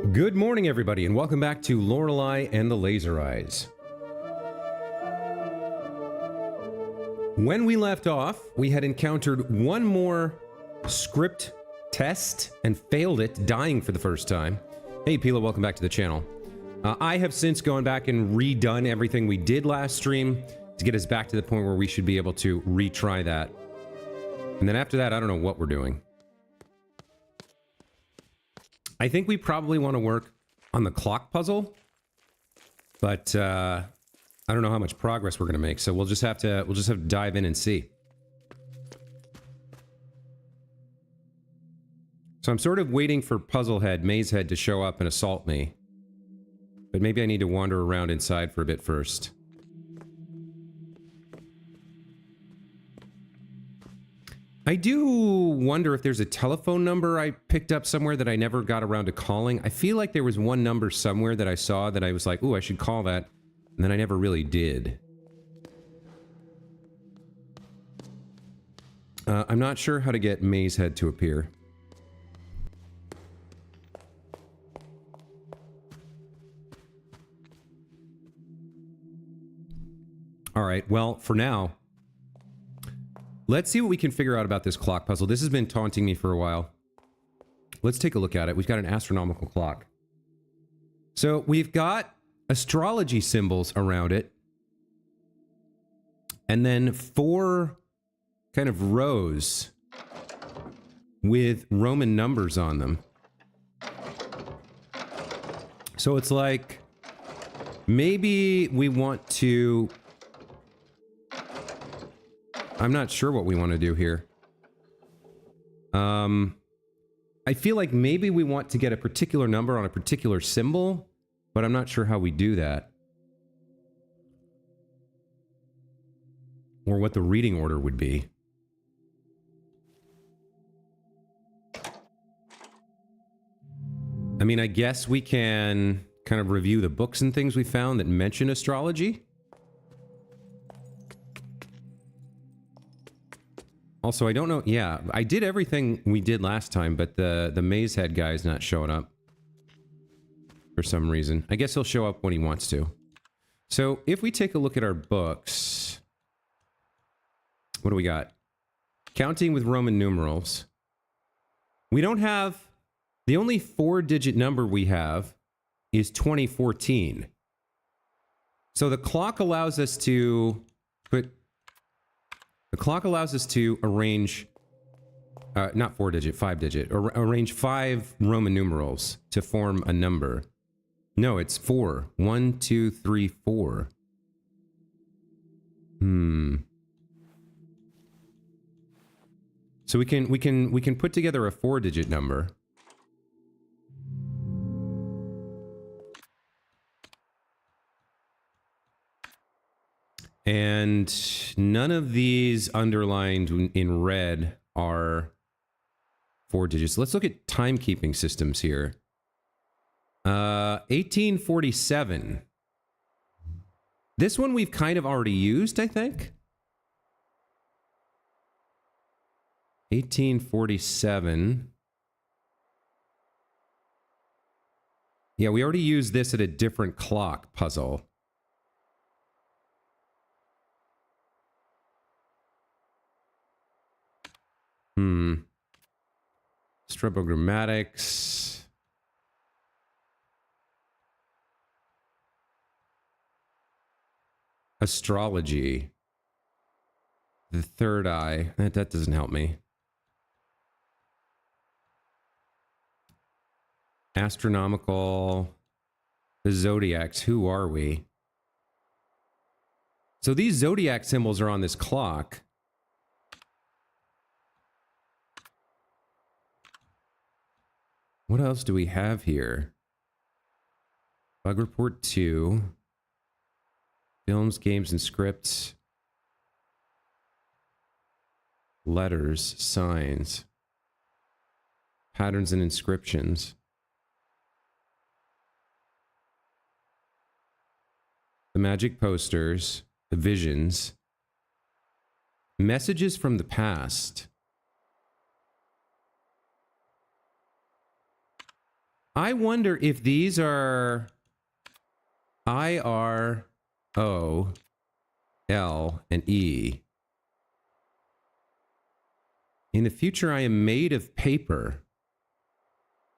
Good morning, everybody, and welcome back to Lorelei and the Laser Eyes. When we left off, we had encountered one more script test and failed it, dying for the first time. Hey, Pila, welcome back to the channel. I have since gone back and redone everything we did last stream to get us back to the point where we should be able to retry that. And then after that, I don't know what we're doing. I think we probably want to work on the clock puzzle, but I don't know how much progress we're going to make, so we'll just have to dive in and see. So I'm sort of waiting for Puzzle Head, Maze Head to show up and assault me. But maybe I need to wander around inside for a bit first. I do wonder if there's a telephone number I picked up somewhere that I never got around to calling. I feel like there was one number somewhere that I saw that I was like, ooh, I should call that. And then I never really did. I'm not sure how to get Maze Head to appear. All right, well, for now, let's see what we can figure out about this clock puzzle. This has been taunting me for a while. Let's take a look at it. We've got an astronomical clock. So we've got astrology symbols around it. And then 4 kind of rows with Roman numbers on them. So it's like, maybe we want to... I'm not sure what we want to do here. I feel like maybe we want to get a particular number on a particular symbol, but I'm not sure how we do that. Or what the reading order would be. I mean, I guess we can kind of review the books and things we found that mention astrology. Also, I don't know... Yeah, I did everything we did last time, but the Maze Head guy is not showing up. For some reason. I guess he'll show up when he wants to. So, if we take a look at our books... What do we got? Counting with Roman numerals. We don't have... The only 4-digit number we have is 2014. So the clock allows us to put... The clock allows us to arrange, not 4-digit, 5-digit, or arrange 5 Roman numerals to form a number. No, it's 4. 1, 2, 3, 4. So we can put together a 4-digit number. And none of these underlined in red are 4 digits. Let's look at timekeeping systems here. 1847. This one we've kind of already used, I think. 1847. Yeah, we already used this at a different clock puzzle. Strobogrammatics. Astrology. The third eye. That doesn't help me. Astronomical. The zodiacs. Who are we? So these zodiac symbols are on this clock. What else do we have here? Bug Report 2. Films, games, and scripts. Letters, signs. Patterns and inscriptions. The magic posters. The visions. Messages from the past. I wonder if these are I, R, O, L, and E. In the future, I am made of paper.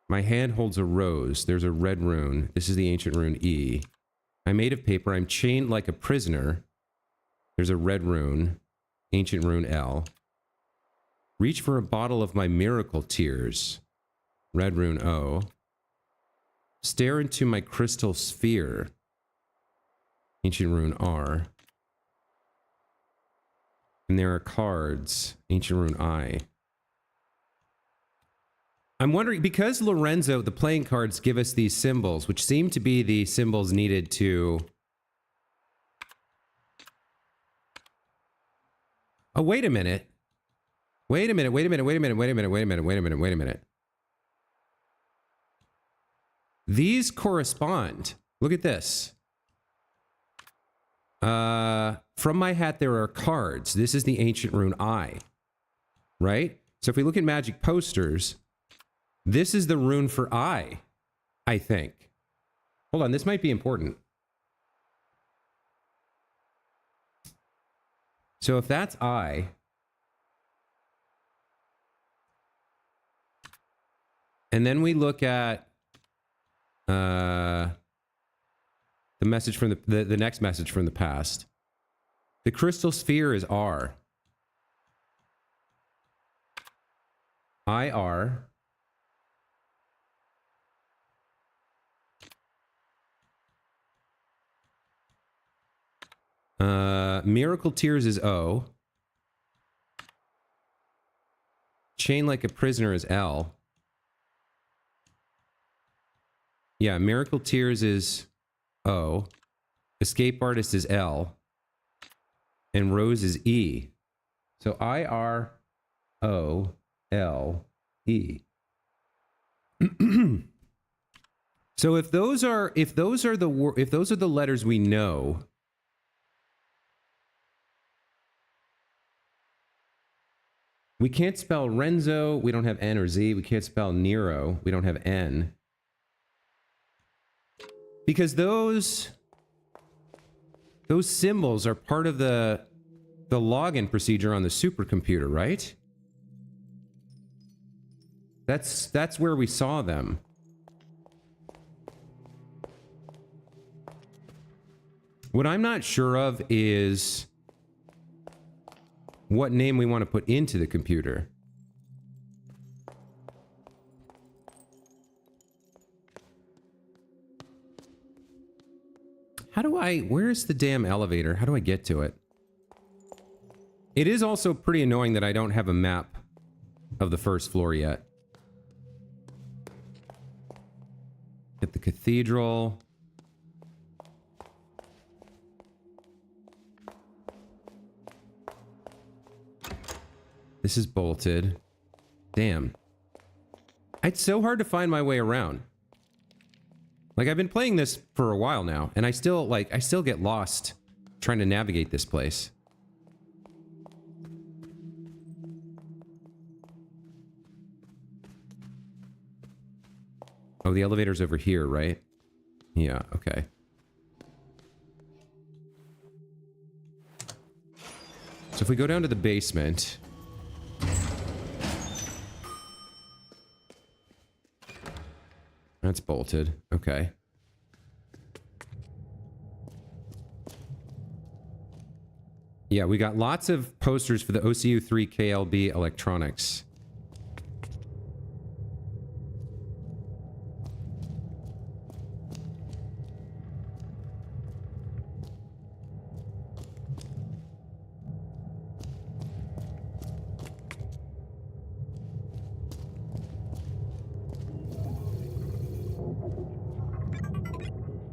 My hand holds a rose. There's a red rune. This is the ancient rune E. I'm made of paper. I'm chained like a prisoner. There's a red rune. Ancient rune L. Reach for a bottle of my miracle tears. Red rune O. Stare into my crystal sphere. Ancient rune R. And there are cards. Ancient rune I. I'm wondering, because Lorenzo, the playing cards give us these symbols, which seem to be the symbols needed to... Oh, wait a minute. Wait a minute, wait a minute, wait a minute, wait a minute, wait a minute, wait a minute, wait a minute. These correspond. Look at this. From my hat, there are cards. This is the ancient rune I. Right? So if we look at magic posters... This is the rune for I think. Hold on, this might be important. So if that's I, and then we look at the message from the next message from the past. The crystal sphere is R. IR. Miracle Tears is O. Chain Like a Prisoner is L. Yeah, Miracle Tears is O. Escape Artist is L. And Rose is E. So I-R-O-L-E. So if those are the letters we know, we can't spell Renzo, we don't have N or Z. We can't spell Nero, we don't have N. Because those symbols are part of the login procedure on the supercomputer, right? That's where we saw them. What I'm not sure of is what name we want to put into the computer. Where's the damn elevator? How do I get to it? It is also pretty annoying that I don't have a map of the first floor yet. At the cathedral. This is bolted. Damn. It's so hard to find my way around. Like, I've been playing this for a while now, and I still get lost trying to navigate this place. Oh, the elevator's over here, right? Yeah, okay. So if we go down to the basement... That's bolted. Okay. Yeah, we got lots of posters for the OCU3 KLB electronics.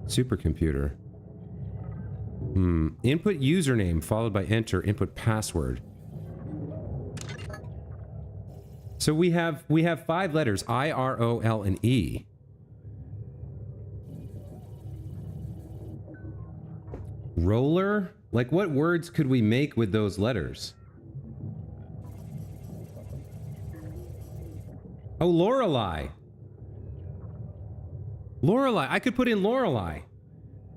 Supercomputer. Input username followed by enter input password. So we have 5 letters: I, R, O, L, and E. Roller? Like, what words could we make with those letters? Oh, Lorelei. Lorelei. I could put in Lorelei.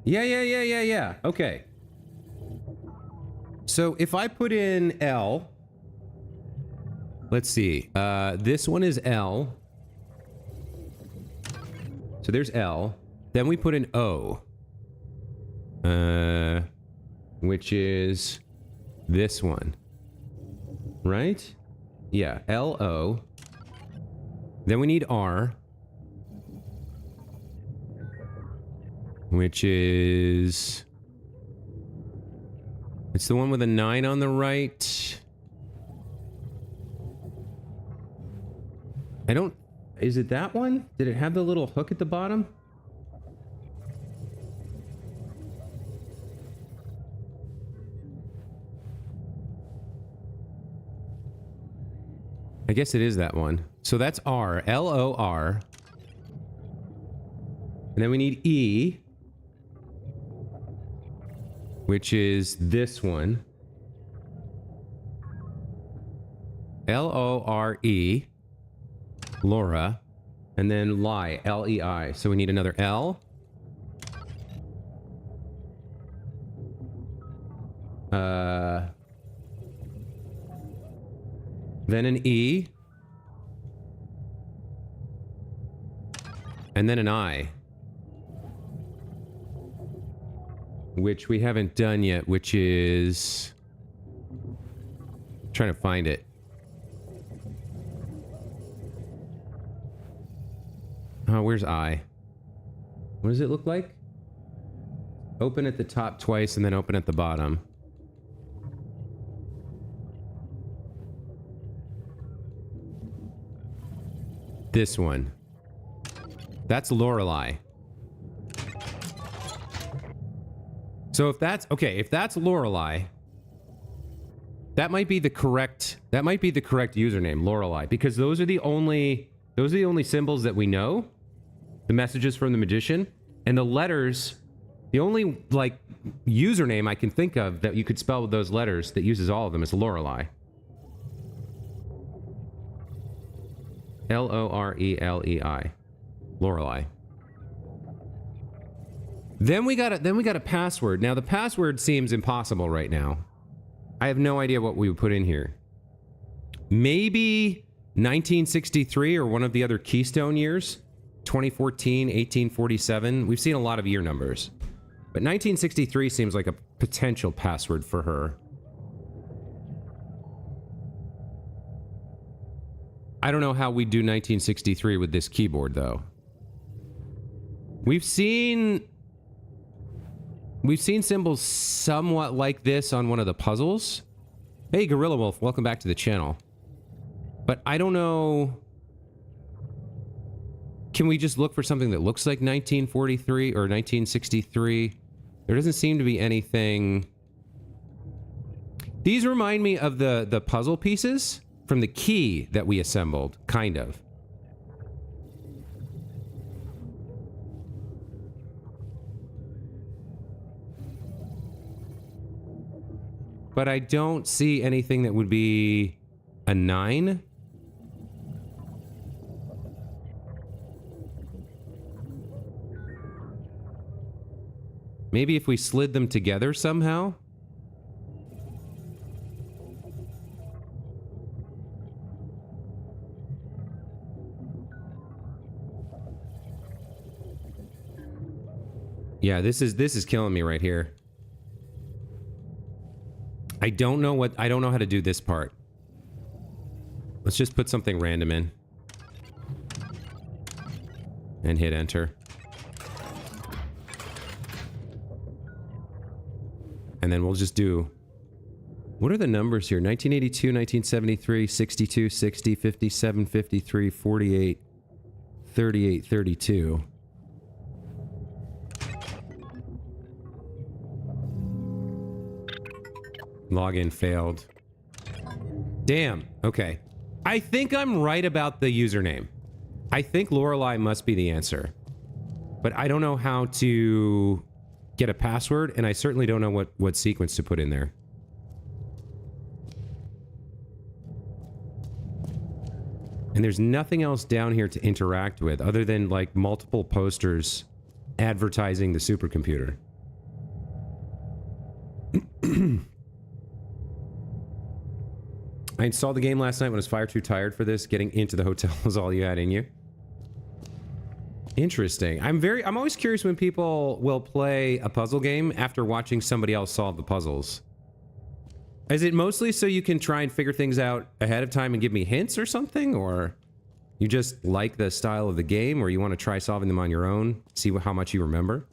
Yeah. Okay. So if I put in L, let's see. This one is L. So there's L. Then we put in O. Which is this one. Right? Yeah, L-O. Then we need R. Which is... It's the one with a 9 on the right. I don't... Is it that one? Did it have the little hook at the bottom? I guess it is that one. So that's R. L-O-R. And then we need E. Which is this one. L-O-R-E. Laura. And then Lei. L-E-I. So we need another L. Then an E. And then an I. Which we haven't done yet, which is... I'm trying to find it. Oh, where's I? What does it look like? Open at the top twice and then open at the bottom. This one. That's Lorelei. So if that's... Okay, if that's Lorelei, that might be the correct... That might be the correct username, Lorelei, because those are the only symbols that we know. The messages from the magician. And the letters... The only, like, username I can think of that you could spell with those letters that uses all of them is Lorelei. L-O-R-E-L-E-I. Lorelei. Then we got a password. Now the password seems impossible right now. I have no idea what we would put in here. Maybe 1963 or one of the other Keystone years. 2014, 1847. We've seen a lot of year numbers. But 1963 seems like a potential password for her. I don't know how we do 1963 with this keyboard, though. We've seen symbols somewhat like this on one of the puzzles. Hey, Gorilla Wolf, welcome back to the channel. But I don't know... Can we just look for something that looks like 1943 or 1963? There doesn't seem to be anything... These remind me of the puzzle pieces from the key that we assembled, kind of. But I don't see anything that would be a 9. Maybe if we slid them together somehow? Yeah, this is killing me right here. I don't know how to do this part. Let's just put something random in. And hit enter. And then we'll just do... What are the numbers here? 1982, 1973, 62, 60, 57, 53, 48, 38, 32. Login failed. Damn. Okay. I think I'm right about the username. I think Lorelei must be the answer. But I don't know how to get a password, and I certainly don't know what sequence to put in there. And there's nothing else down here to interact with other than like multiple posters advertising the supercomputer. I installed the game last night when I was far too tired for this. Getting into the hotel was all you had in you. Interesting. I'm always curious when people will play a puzzle game after watching somebody else solve the puzzles. Is it mostly so you can try and figure things out ahead of time and give me hints or something? Or you just like the style of the game, or you want to try solving them on your own, see how much you remember?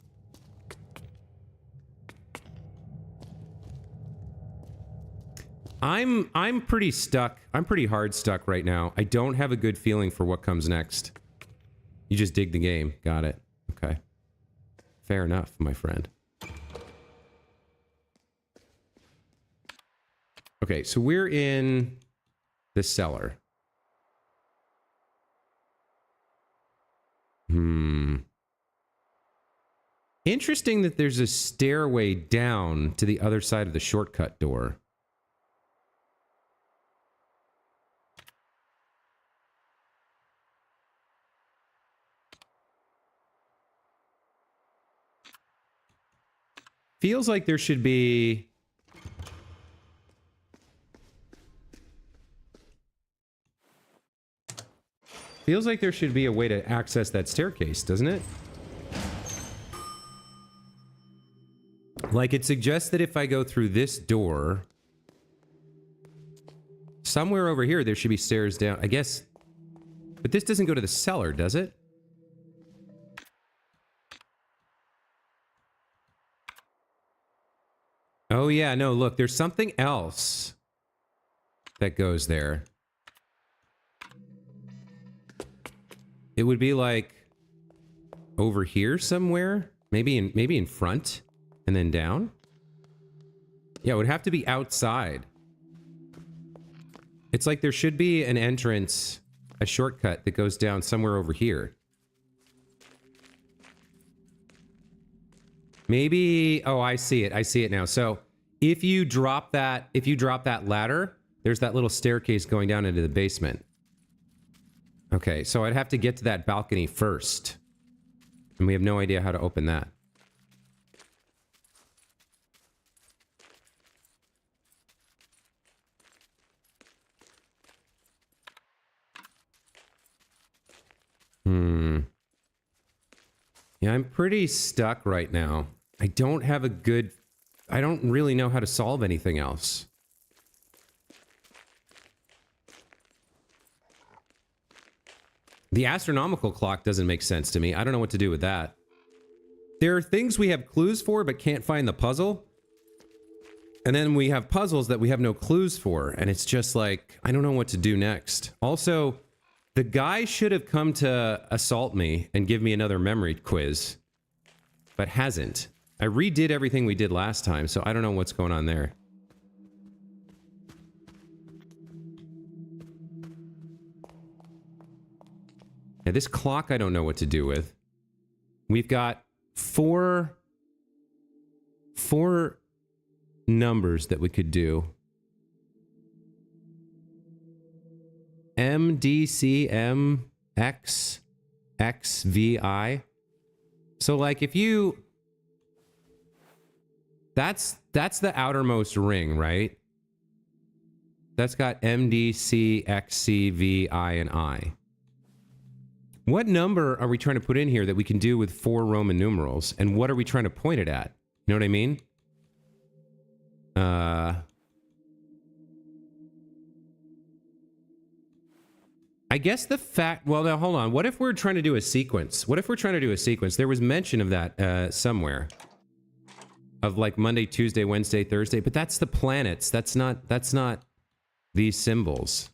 I'm pretty stuck. I'm pretty hard stuck right now. I don't have a good feeling for what comes next. You just dig the game. Got it. Okay. Fair enough, my friend. Okay, so we're in the cellar. Interesting that there's a stairway down to the other side of the shortcut door. Feels like there should be... Feels like there should be a way to access that staircase, doesn't it? Like, it suggests that if I go through this door... Somewhere over here, there should be stairs down. I guess... But this doesn't go to the cellar, does it? Oh, yeah, no, look, there's something else that goes there. It would be like over here somewhere, maybe in front and then down. Yeah, it would have to be outside. It's like there should be an entrance, a shortcut that goes down somewhere over here. Maybe, oh, I see it. I see it now. So if you drop that ladder, there's that little staircase going down into the basement. Okay, so I'd have to get to that balcony first. And we have no idea how to open that. Yeah, I'm pretty stuck right now. I don't really know how to solve anything else. The astronomical clock doesn't make sense to me. I don't know what to do with that. There are things we have clues for, but can't find the puzzle. And then we have puzzles that we have no clues for. And it's just like, I don't know what to do next. Also, the guy should have come to assault me and give me another memory quiz. But hasn't. I redid everything we did last time, so I don't know what's going on there. Yeah, this clock I don't know what to do with. We've got four numbers that we could do. M, D, C, M, X, X, V, I. So like if you... That's the outermost ring, right? That's got M, D, C, X, C, V, I, and I. What number are we trying to put in here that we can do with 4 Roman numerals? And what are we trying to point it at? You know what I mean? I guess the fact... Well, now, hold on. What if we're trying to do a sequence? What if we're trying to do a sequence? There was mention of that somewhere. Of like Monday, Tuesday, Wednesday, Thursday. But that's the planets. That's not these symbols.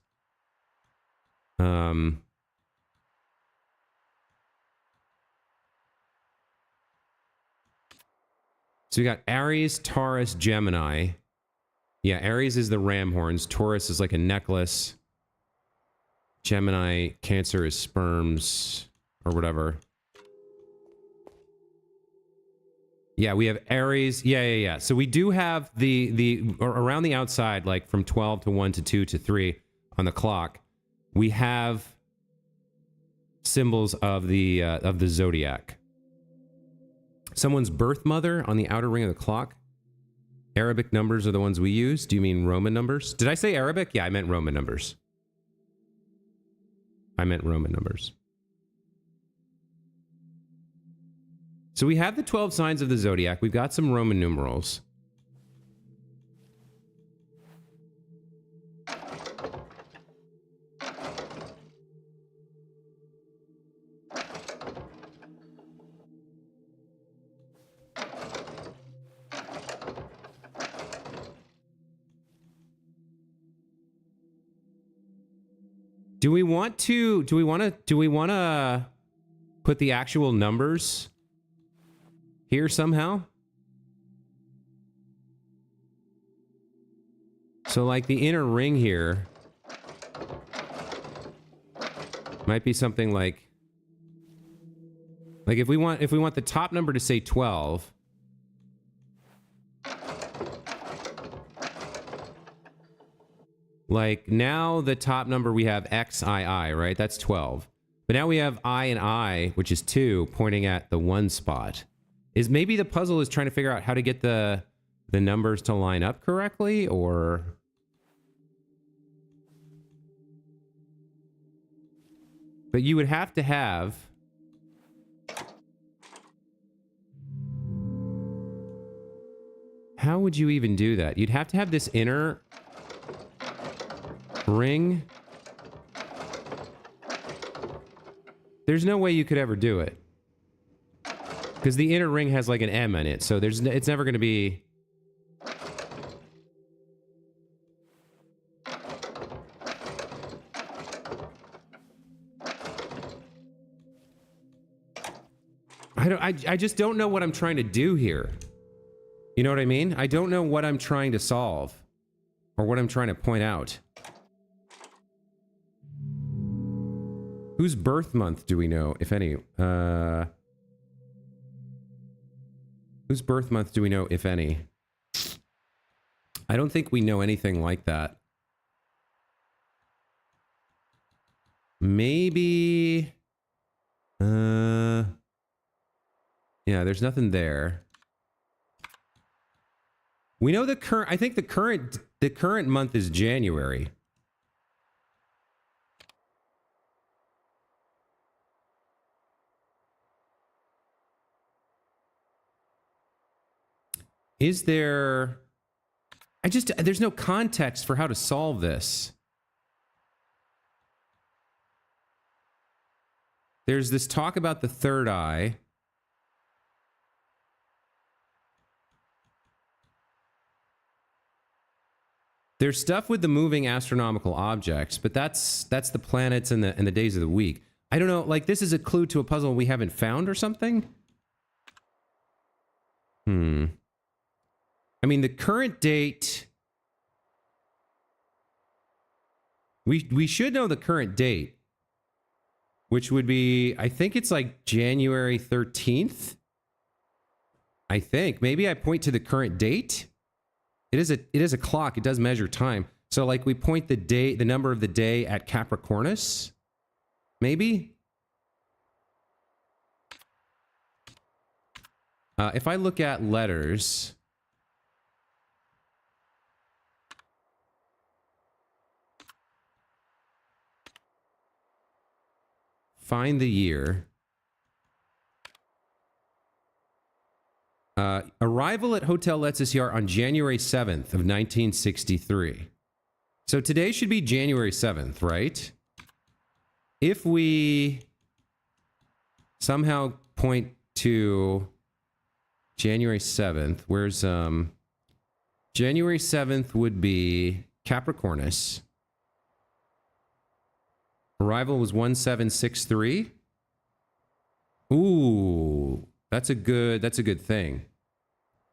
So we got Aries, Taurus, Gemini. Yeah, Aries is the ram horns. Taurus is like a necklace. Gemini, Cancer is sperms or whatever. Yeah, we have Aries. Yeah. So we do have around the outside, like from 12 to 1 to 2 to 3 on the clock. We have symbols of the zodiac. Someone's birth mother on the outer ring of the clock. Arabic numbers are the ones we use. Do you mean Roman numbers? Did I say Arabic? Yeah, I meant Roman numbers. I meant Roman numbers. So we have the 12 signs of the zodiac. We've got some Roman numerals. Do we want to put the actual numbers here somehow? So like the inner ring here might be something like if we want the top number to say 12, like now the top number we have XII, right? That's 12. But now we have I and I, which is 2, pointing at the 1 spot. Is maybe the puzzle is trying to figure out how to get the numbers to line up correctly, or... But you would have to have... How would you even do that? You'd have to have this inner ring. There's no way you could ever do it. Because the inner ring has like an M in it, so it's never going to be... I just don't know what I'm trying to do here. You know what I mean? I don't know what I'm trying to solve. Or what I'm trying to point out. Whose birth month do we know, if any? Whose birth month do we know, if any? I don't think we know anything like that. Maybe... Yeah, there's nothing there. We know the current... I think the current month is January. Is there... there's no context for how to solve this. There's this talk about the third eye. There's stuff with the moving astronomical objects, but that's the planets and the days of the week. I don't know, like this is a clue to a puzzle we haven't found or something? I mean, the current date... We should know the current date. Which would be, I think it's like January 13th. I think. Maybe I point to the current date. It is a clock. It does measure time. So like we point the number of the day at Capricornus. Maybe? If I look at letters... Find the year. Arrival at Hotel Letzisiar on January 7th of 1963. So today should be January 7th, right? If we somehow point to January 7th, where's January 7th would be Capricornus. Arrival was 1763. Ooh, that's a good thing.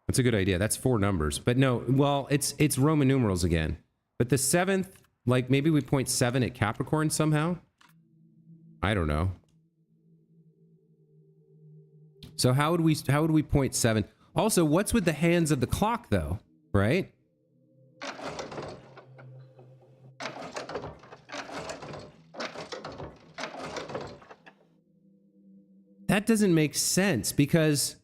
That's a good idea. That's 4 numbers. But no, well, it's Roman numerals again. But the 7th, like maybe we point 7 at Capricorn somehow? I don't know. So how would we point 7? Also, what's with the hands of the clock though, right? That doesn't make sense because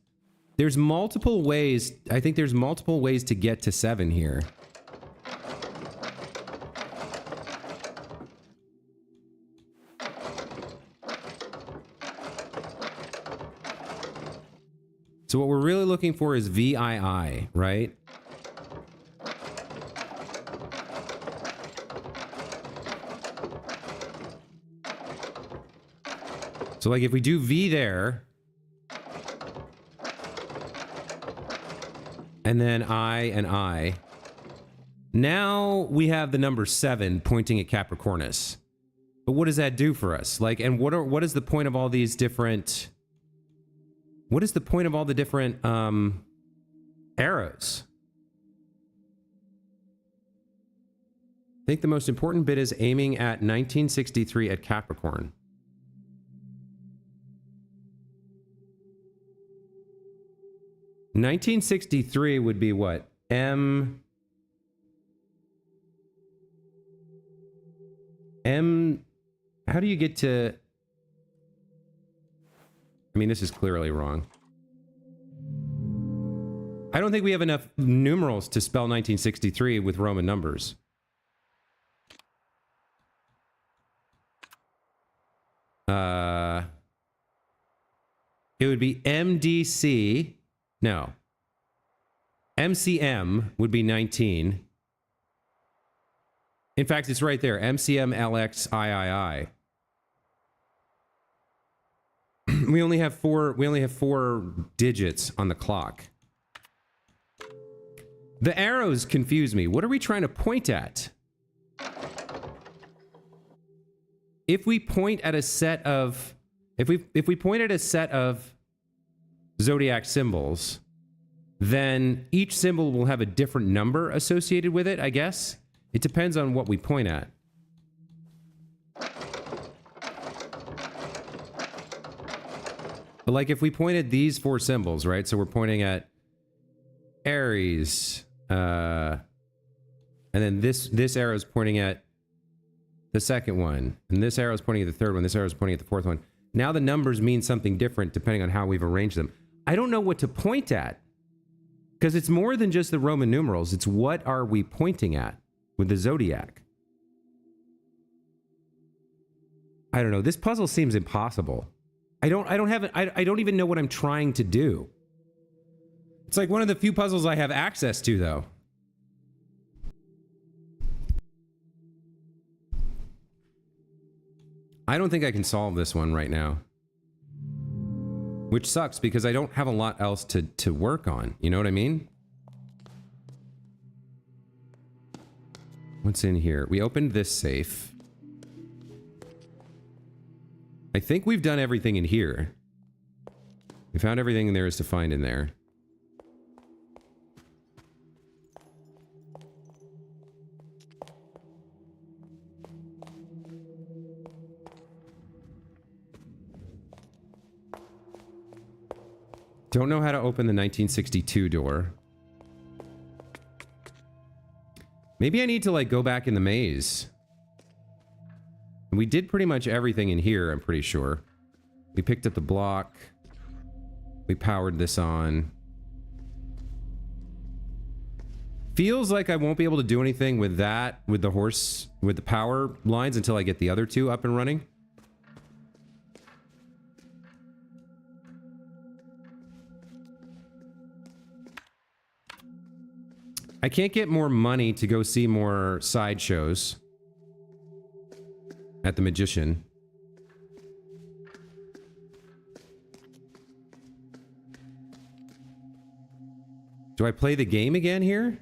there's multiple ways. I think there's multiple ways to get to 7 here. So what we're really looking for is VII, right? So like if we do V there, and then I and I, now we have the number 7 pointing at Capricornus. But what does that do for us? Like, and what is the point of all these different... What is the point of all the different arrows? I think the most important bit is aiming at 1963 at Capricorn. $1963 would be what? M... How do you get to... I mean, this is clearly wrong. I don't think we have enough numerals to spell 1963 with Roman numbers. It would be MDC. No. MCM would be 19. In fact, it's right there. MCM LX III. We only have four digits on the clock. The arrows confuse me. What are we trying to point at? If we point at a set of if we point at a set of zodiac symbols, then each symbol will have a different number associated with it, I guess. It depends on what we point at. But like if we pointed these 4 symbols, right? So we're pointing at Aries, and then this arrow is pointing at the second one, and this arrow is pointing at the third one, this arrow is pointing at the fourth one. Now the numbers mean something different depending on how we've arranged them. I don't know what to point at, because it's more than just the Roman numerals. It's what are we pointing at with the zodiac? I don't know. This puzzle seems impossible. I don't even know what I'm trying to do. It's like one of the few puzzles I have access to, though. I don't think I can solve this one right now. Which sucks, because I don't have a lot else to work on. You know what I mean? What's in here? We opened this safe. I think we've done everything in here. We found everything there is to find in there. Don't know how to open the 1962 door. Maybe I need to, like, go back in the maze. We did pretty much everything in here, I'm pretty sure. We picked up the block. We powered this on. Feels like I won't be able to do anything with that, with the power lines until I get the other 2 up and running. I can't get more money to go see more sideshows at the Magician. Do I play the game again here?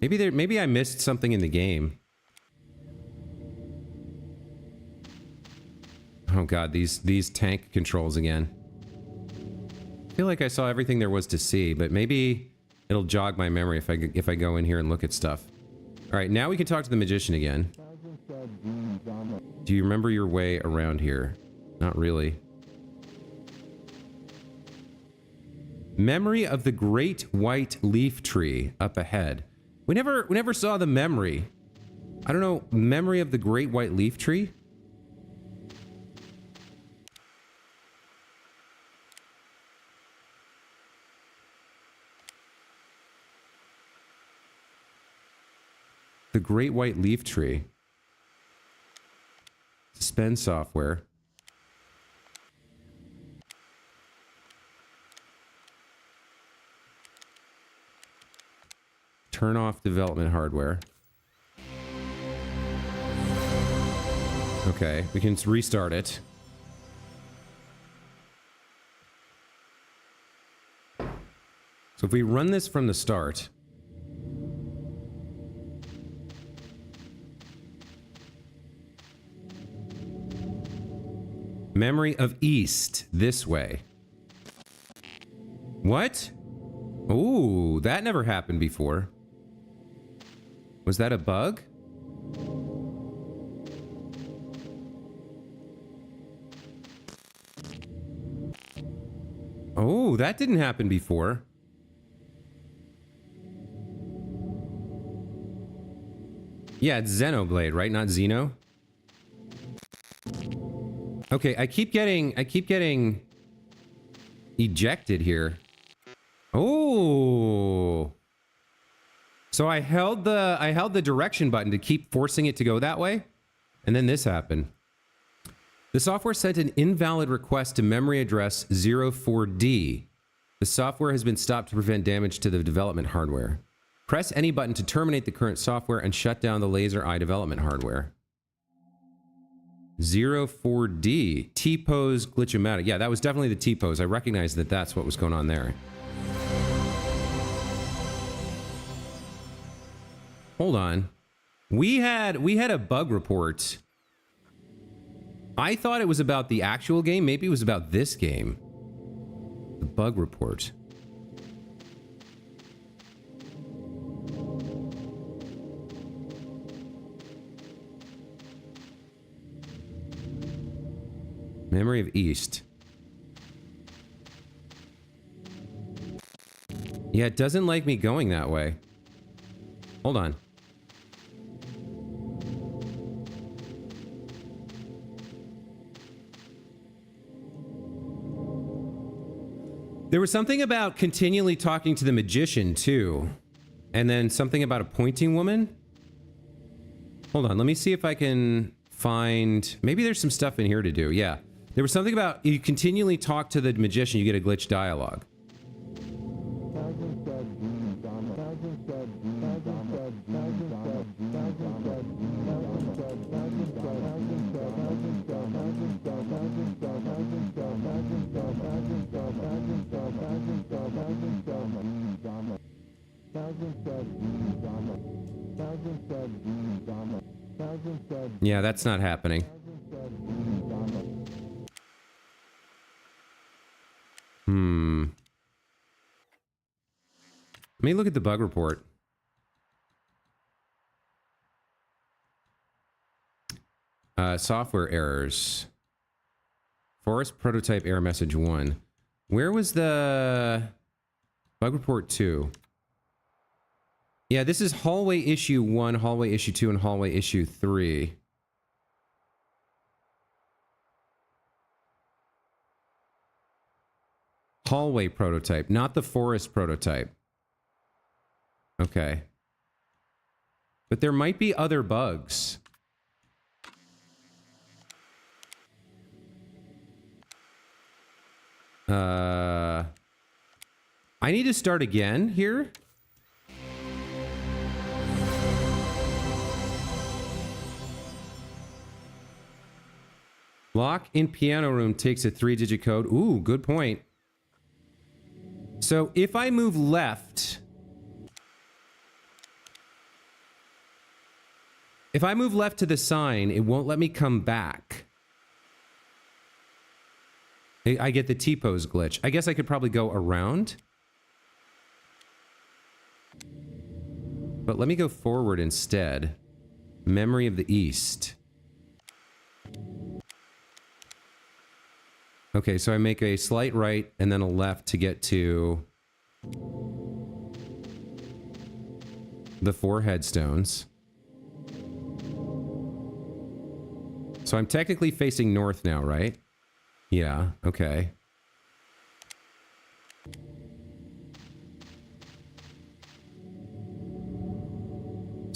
Maybe I missed something in the game. Oh god, these tank controls again. I feel like I saw everything there was to see, but maybe it'll jog my memory if I go in here and look at stuff. All right, now we can talk to the Magician again. Do you remember your way around here? Not really. Memory of the Great White Leaf Tree up ahead. We never saw the memory. I don't know, memory of the Great White Leaf Tree? The Great White Leaf Tree. Suspend software. Turn off development hardware. Okay, we can restart it. So if we run this from the start... Memory of East, this way. What? Ooh, that never happened before. Was that a bug? Oh, that didn't happen before. Yeah, it's Xenoblade, right? Not Xeno? Okay, I keep getting ejected here. Oh. So I held the direction button to keep forcing it to go that way, and then this happened. The software sent an invalid request to memory address 04D. The software has been stopped to prevent damage to the development hardware. Press any button to terminate the current software and shut down the laser eye development hardware. 04D. T-pose glitchomatic. Yeah, that was definitely the T-pose. I recognized that that's what was going on there. Hold on. We had a bug report. I thought it was about the actual game. Maybe it was about this game. The bug report. Memory of East. Yeah, it doesn't like me going that way. Hold on. There was something about continually talking to the magician, too. And then something about a pointing woman. Hold on, let me see if I can find... Maybe there's some stuff in here to do, yeah. There was something about you continually talk to the magician, you get a glitch dialogue. Yeah, that's not happening. Let me look at the bug report. Software errors. Forest prototype error message 1. Where was the bug report 2? Yeah, this is hallway issue 1, hallway issue 2, and hallway issue 3. Hallway prototype, not the forest prototype. Okay. But there might be other bugs. I need to start again here. Lock in piano room takes a 3-digit code. Ooh, good point. So if I move left... If I move left to the sign, it won't let me come back. I get the T-pose glitch. I guess I could probably go around. But let me go forward instead. Memory of the East. Okay, so I make a slight right and then a left to get to the 4 headstones. So I'm technically facing north now, right? Yeah, okay.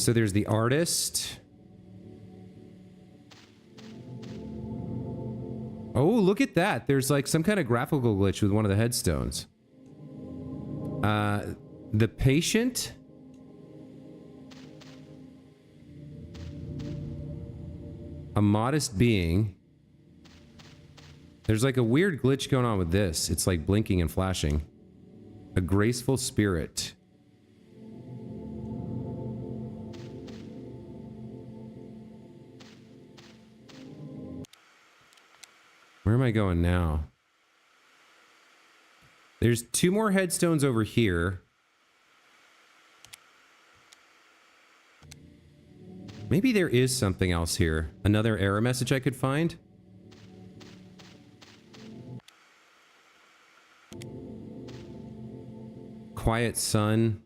so there's the artist. Oh, look at that. There's like some kind of graphical glitch with one of the headstones. The patient. A modest being. There's like a weird glitch going on with this. It's like blinking and flashing. A graceful spirit. Where am I going now? There's 2 more headstones over here. Maybe there is something else here. Another error message I could find. Quiet son.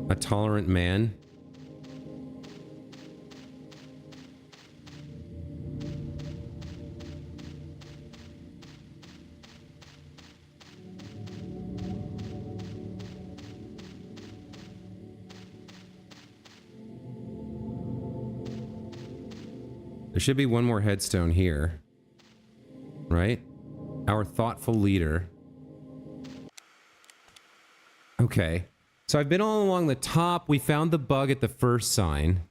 A tolerant man. There should be one more headstone here. Right? Our thoughtful leader. Okay. So I've been all along the top. We found the bug at the first sign.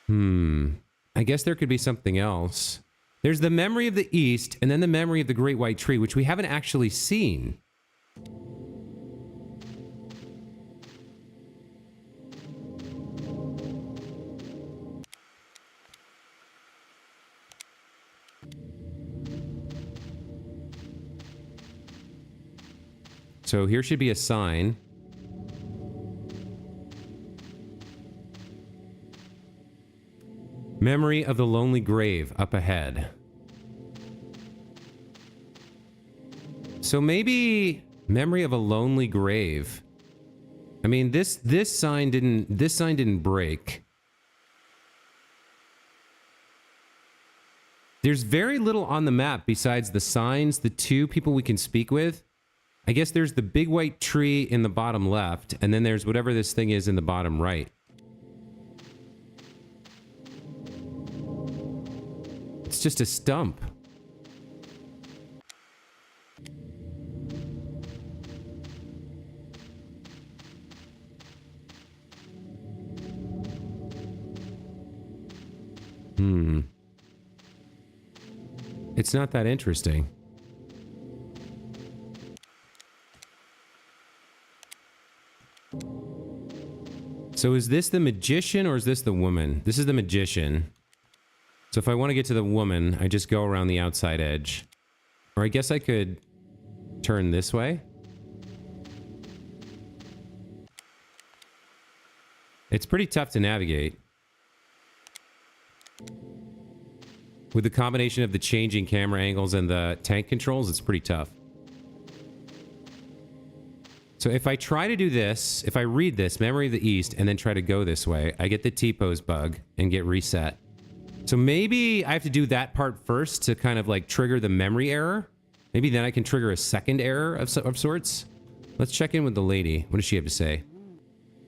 I guess there could be something else. There's the memory of the East, and then the memory of the Great White Tree, which we haven't actually seen. So here should be a sign. Memory of the lonely grave up ahead. So maybe memory of a lonely grave. I mean, this sign didn't break. There's very little on the map besides the signs, the 2 people we can speak with. I guess there's the big white tree in the bottom left, and then there's whatever this thing is in the bottom right. It's just a stump. It's not that interesting. So is this the magician or is this the woman? This is the magician. So if I want to get to the woman, I just go around the outside edge. Or I guess I could turn this way. It's pretty tough to navigate. With the combination of the changing camera angles and the tank controls, it's pretty tough. So if I try to do this, if I read this, Memory of the East, and then try to go this way, I get the T-pose bug and get reset. So maybe I have to do that part first to kind of like trigger the memory error. Maybe then I can trigger a second error of sorts. Let's check in with the lady. What does she have to say?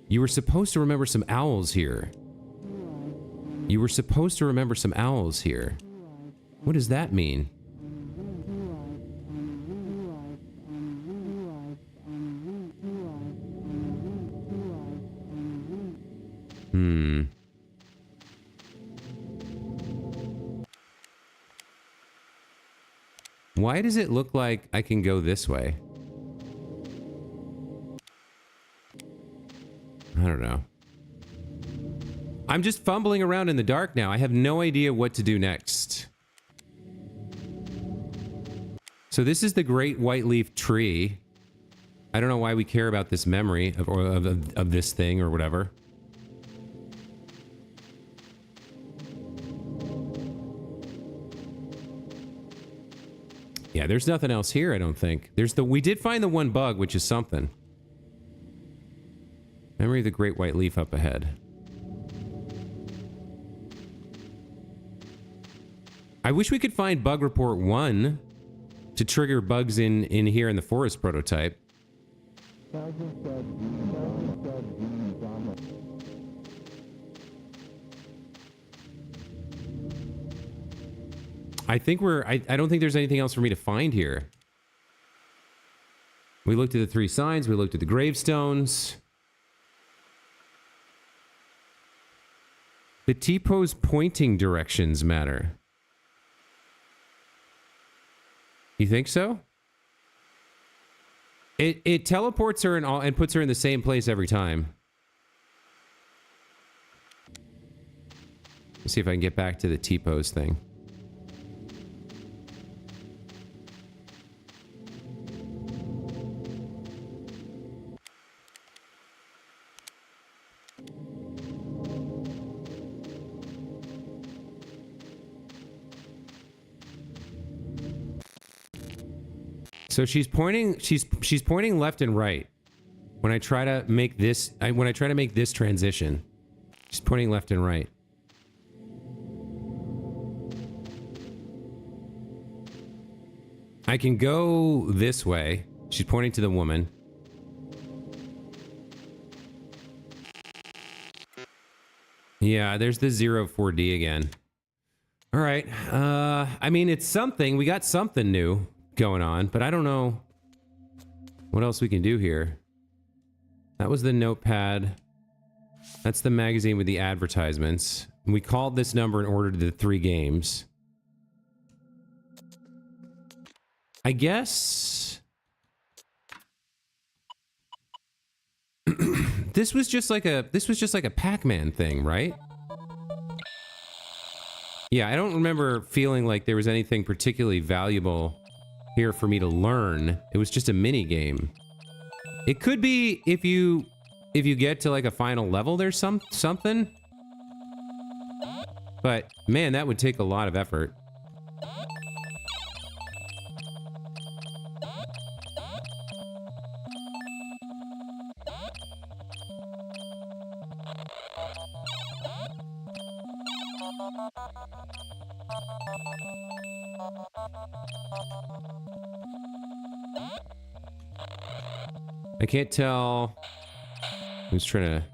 You were supposed to remember some owls here. You were supposed to remember some owls here. What does that mean? Why does it look like I can go this way? I don't know. I'm just fumbling around in the dark now. I have no idea what to do next. So this is the Great White Leaf Tree. I don't know why we care about this memory of this thing or whatever. Yeah, there's nothing else here, I don't think. We did find the one bug, which is something. Memory of the Great White Leaf up ahead. I wish we could find bug report 1 to trigger bugs in here in the forest prototype. I think I don't think there's anything else for me to find here. We looked at the 3 signs. We looked at the gravestones. The T-pose pointing directions matter. You think so? It teleports her and puts her in the same place every time. Let's see if I can get back to the T-pose thing. So she's pointing left and right. When I try to make this transition, she's pointing left and right. I can go this way. She's pointing to the woman. Yeah, there's the 04D again. All right. I mean, it's something. We got something new going on, but I don't know what else we can do here. That was the notepad. That's the magazine with the advertisements. We called this number and ordered the 3 games. I guess this was just like a Pac-Man thing, right? Yeah, I don't remember feeling like there was anything particularly valuable here for me to learn. It was just a mini game. It could be if you get to like a final level, there's something. But man, that would take a lot of effort. I can't tell. I'm just trying to...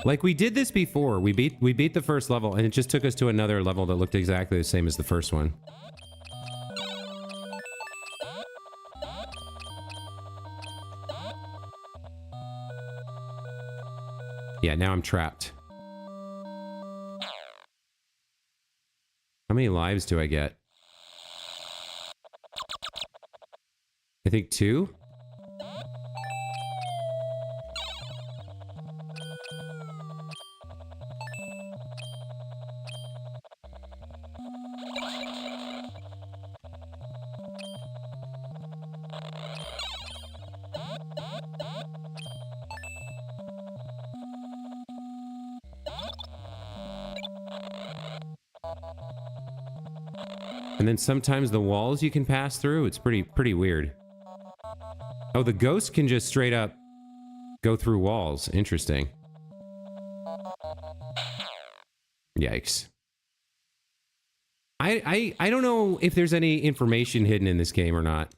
Like, we did this before. We beat the first level, and it just took us to another level that looked exactly the same as the first one. Yeah, now I'm trapped. How many lives do I get? I think 2? And then sometimes the walls you can pass through. It's pretty weird. Oh, the ghost can just straight up go through walls. Interesting. Yikes. I don't know if there's any information hidden in this game or not.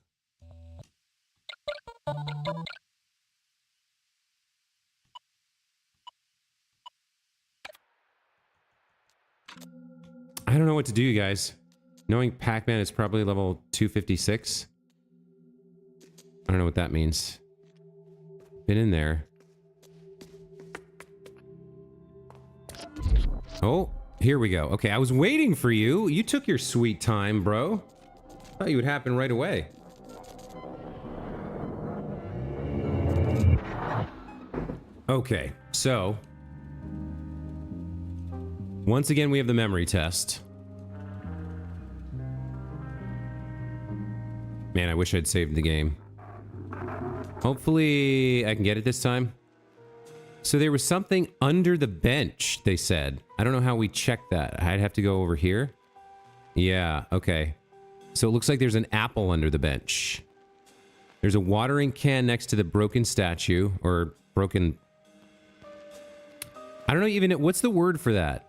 I don't know what to do, you guys. Knowing Pac-Man is probably level 256. I don't know what that means. Been in there. Oh, here we go. Okay, I was waiting for you. You took your sweet time, bro. Thought you would happen right away. Okay, so... once again, we have the memory test. Man, I wish I'd saved the game. Hopefully I can get it this time. So there was something under the bench, they said. I don't know how we checked that. I'd have to go over here. Yeah, okay. So it looks like there's an apple under the bench. There's a watering can next to the broken statue, or broken... I don't know even... what's the word for that?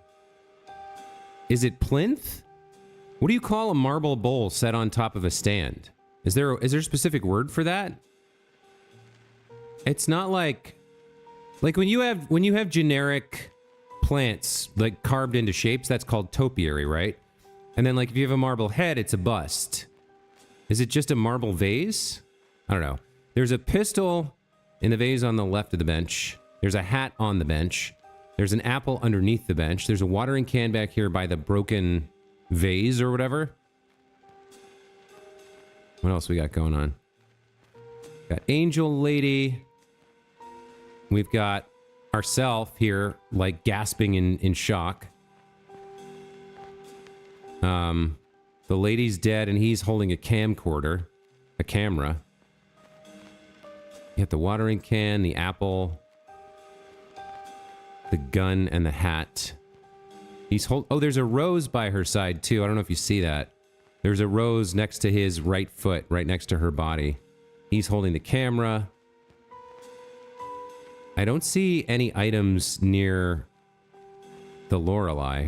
Is it plinth? What do you call a marble bowl set on top of a stand? Is there a specific word for that? It's not like when you have generic plants, like, carved into shapes. That's called topiary, right? And then, like, if you have a marble head, it's a bust. Is it just a marble vase? I don't know. There's a pistol in the vase on the left of the bench. There's a hat on the bench. There's an apple underneath the bench. There's a watering can back here by the broken vase or whatever. What else we got going on? Got Angel Lady. We've got ourself here, like, gasping in shock. The lady's dead, and he's holding a camcorder. A camera. You got the watering can, the apple, the gun, and the hat. Oh, there's a rose by her side, too. I don't know if you see that. There's a rose next to his right foot, right next to her body. He's holding the camera. I don't see any items near the Lorelei.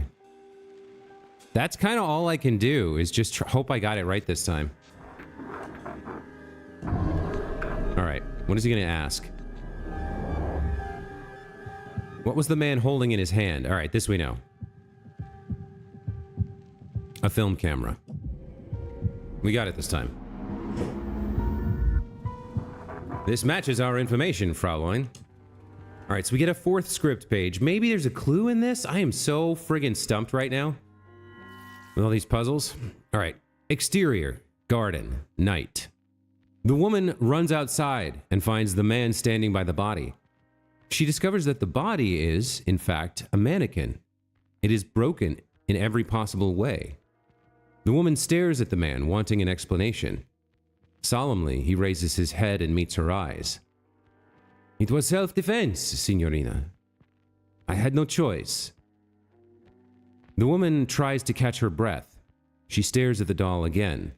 That's kind of all I can do, is just hope I got it right this time. Alright, what is he going to ask? What was the man holding in his hand? Alright, this we know. A film camera. We got it this time. This matches our information, Fraulein. Alright, so we get a 4th script page. Maybe there's a clue in this? I am so friggin' stumped right now. With all these puzzles. Alright. Exterior. Garden. Night. The woman runs outside and finds the man standing by the body. She discovers that the body is, in fact, a mannequin. It is broken in every possible way. The woman stares at the man, wanting an explanation. Solemnly, he raises his head and meets her eyes. It was self-defense, signorina. I had no choice. The woman tries to catch her breath. She stares at the doll again.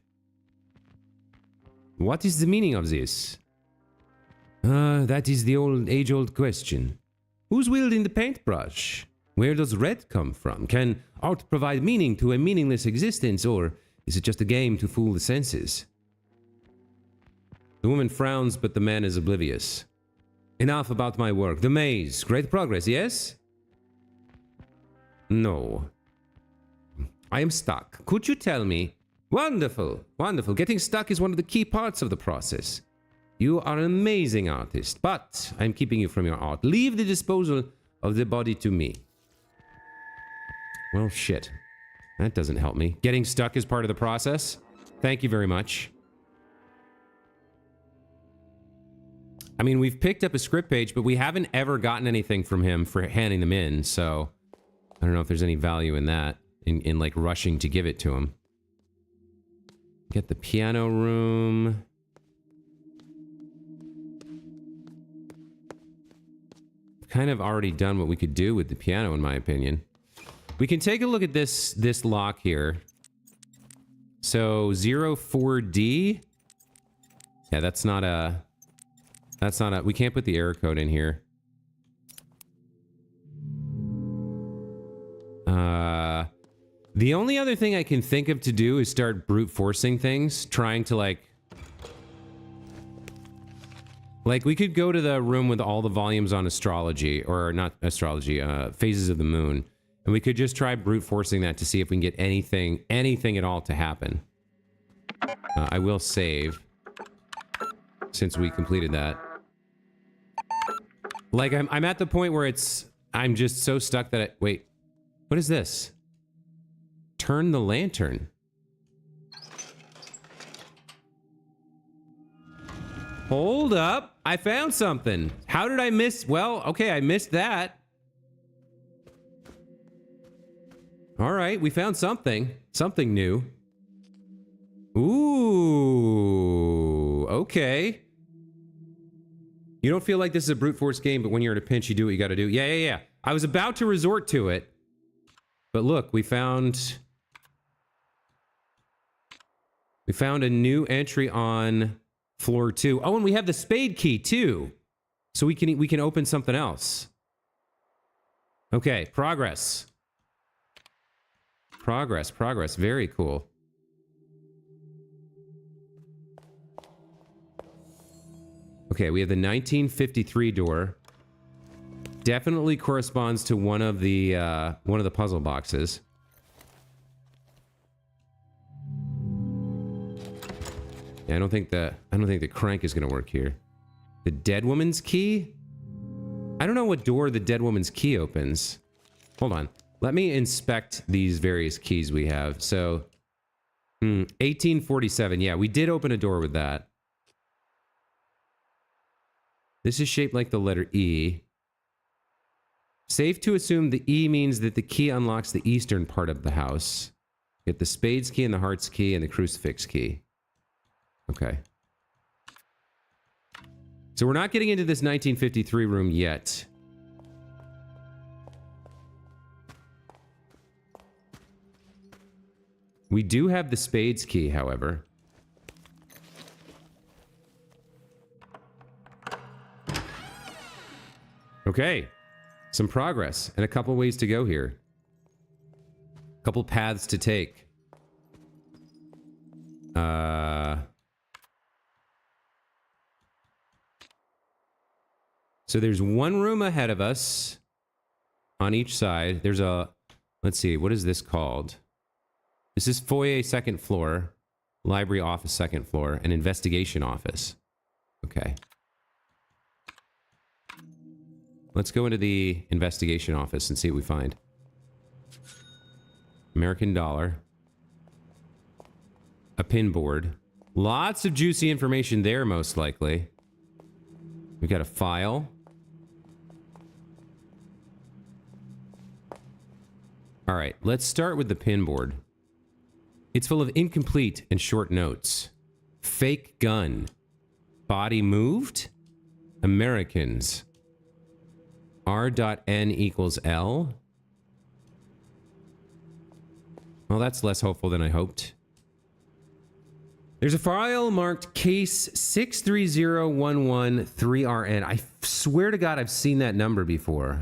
What is the meaning of this? That is the age-old question. Who's wielding the paintbrush? Where does red come from? Can art provide meaning to a meaningless existence, or is it just a game to fool the senses? The woman frowns, but the man is oblivious. Enough about my work. The maze. Great progress, yes? No. I am stuck. Could you tell me? Wonderful. Wonderful. Getting stuck is one of the key parts of the process. You are an amazing artist, but I'm keeping you from your art. Leave the disposal of the body to me. Well, shit. That doesn't help me. Getting stuck is part of the process. Thank you very much. I mean, we've picked up a script page, but we haven't ever gotten anything from him for handing them in, so I don't know if there's any value in that, in like rushing to give it to him. Get the piano room. Kind of already done what we could do with the piano, in my opinion. We can take a look at this lock here. So 04D. Yeah, that's not a. We can't put the error code in here. The only other thing I can think of to do is start brute forcing things, trying to like we could go to the room with all the volumes on astrology, or not astrology, phases of the moon, and we could just try brute forcing that to see if we can get anything at all to happen. I will save since we completed that. Like I'm at the point where I'm just so stuck that wait, what is this? Turn the lantern. Hold up. I found something. How did I miss? Well, okay, I missed that. All right, we found something. Something new. Ooh, okay. You don't feel like this is a brute force game, but when you're in a pinch, you do what you gotta do. Yeah. I was about to resort to it. But look, we found a new entry on floor 2. Oh, and we have the spade key too. So we can open something else. Okay, progress. Progress. Very cool. Okay, we have the 1953 door. Definitely corresponds to one of the puzzle boxes. Yeah, I don't think the crank is gonna work here. The dead woman's key? I don't know what door the dead woman's key opens. Hold on. Let me inspect these various keys we have. So, 1847. Yeah, we did open a door with that. This is shaped like the letter E. Safe to assume the E means that the key unlocks the eastern part of the house. Get the spades key and the hearts key and the crucifix key. Okay. So we're not getting into this 1953 room yet. We do have the spades key, however. Okay. Some progress and a couple ways to go here. A couple paths to take. So there's one room ahead of us on each side. There's a, let's see, what is this called? This is foyer second floor, library office second floor, and investigation office. Okay. Let's go into the investigation office and see what we find. American dollar. A pin board. Lots of juicy information there, most likely. We've got a file. All right, let's start with the pin board. It's full of incomplete and short notes. Fake gun. Body moved. Americans. R.N equals L. Well, that's less hopeful than I hoped. There's a file marked case 630113RN. I swear to God I've seen that number before.